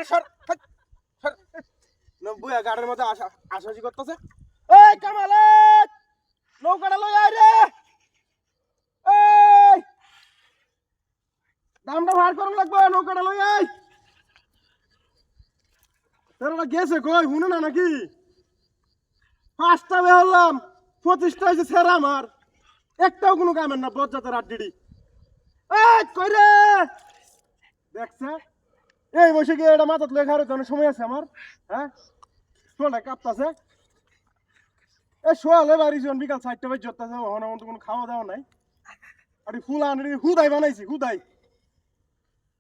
সর সর বুয়া গাড়ির মধ্যে আশাশি করতেছে। এই কামাল নৌকাটা লই আয় রে। এই দামটা ভার করুন লাগবে, নৌকাটা লই আয়। তোরা গেছে কই শুনে না নাকি? 5টা বেহলাম 25টা হয়েছে ছেড়া আমার, একটাও কোনো কামের না বজ্জাতের আড্ডিডি। এই কই রে দেখছে এই বসে গিয়ে এটা মাথাত লয়ে খাওয়ার জন্য সময় আছে আমার? হ্যাঁ শোলটা কাঁপতাছে। এই শোয়ালে বাড়ি যখন বিকাল 4টা বাজে জড়তাছে, ওখানে মতো কোনো খাওয়া দাওয়া নাই। আর ফুল আনি হুদাই বানাইছি, হুদাই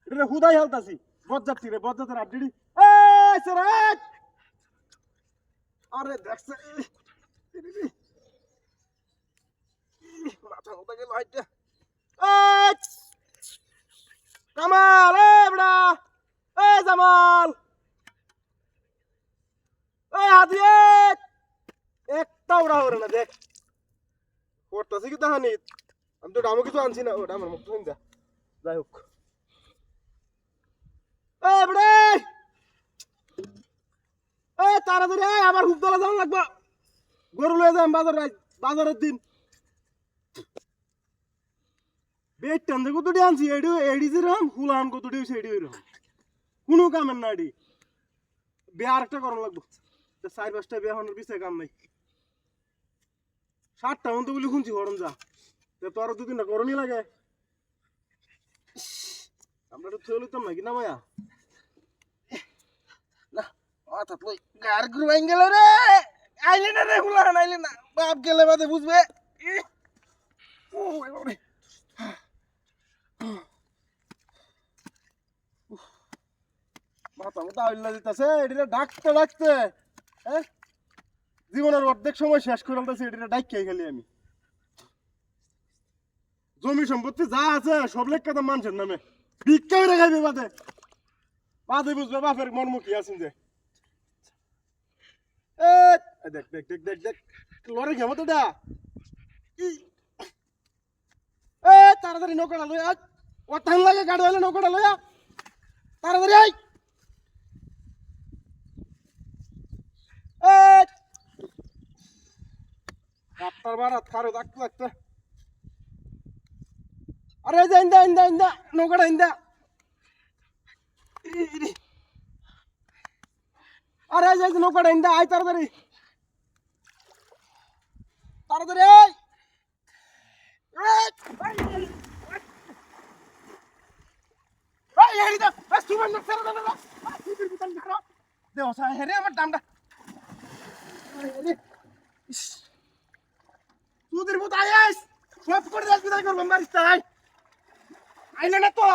এটা হুদাই হালতাছি বজ্জাতি রে, বজ্জাতের আড্ডিডি। এই সেরা আরে দেখছে মাথা মতো গেল হাইটা। কামাল বড়া, এই জামাল, এই হাদিয়ে একটা উড়া হরে না দেখ পড়তাছে কি তাহানি। আমি তো ডামো কিছু আনছি না, ওটা আমার মুখ শুন যা। যাই হোক এই বড়ে এই তাড়াতাড়ি আয়, আমার খুব দলা যাওয়া লাগবে। গরু লয়ে যাই বাজারের দিন। বেট টানতে কতটি আনছি এডি এডি যেরকম হুলান কতটি হয়েছে এডি ওইরকম কোনো কামের না। এডি বিয়ে আরেকটা করানো লাগবো। 4-5টা বিয়ে হওয়ার পিছিয়ে কাম নাই। 7টা মতো বলে শুনছি গরম যা তো আরো 2-3টা করণই লাগে। আমরা তো চলে তো নাকি না মায়া না মাথা তুই গার গুরু আইন গেল রে। আইলে না রে হুলান, আইলে না বাপ গেলে বাদে বুঝবে। ও মাথা মতো আইলা দিতেছে এটা ডাকতে ডাকতে। হ্যাঁ জীবনের অর্ধেক সময় শেষ করে আনতেছি এটা ডাইকে গেলি আমি। জমি সম্পত্তি যা আছে সব লেখ কথা মানুষের নামে ভিক্ষা করে খাইবে বাদে বাদে বুঝবে বাপের মর্ম কি আছেন যে। দেখ দেখ দেখ দেখ দেখ লড়ে ঘেমো তো ডা। তাড়াতাড়ি নৌকাটা লইয়া ও টান লাগে গাড়ি হলে নৌকাটা লইয়া তাড়াতাড়ি আই। আপনার বারাত কারো ডাকতে ডাকতে। আরে যা ইন্দা ইন্দা ইন্দা নৌকাটা ইন্দা। আরে যাই নৌকাটা ইন্দা আয় তাড়াতাড়ি তাড়াতাড়ি আয়। আমার দামটা তুদের মতো আইস সব করে বিদায় করবো মারিস আইলে না তো।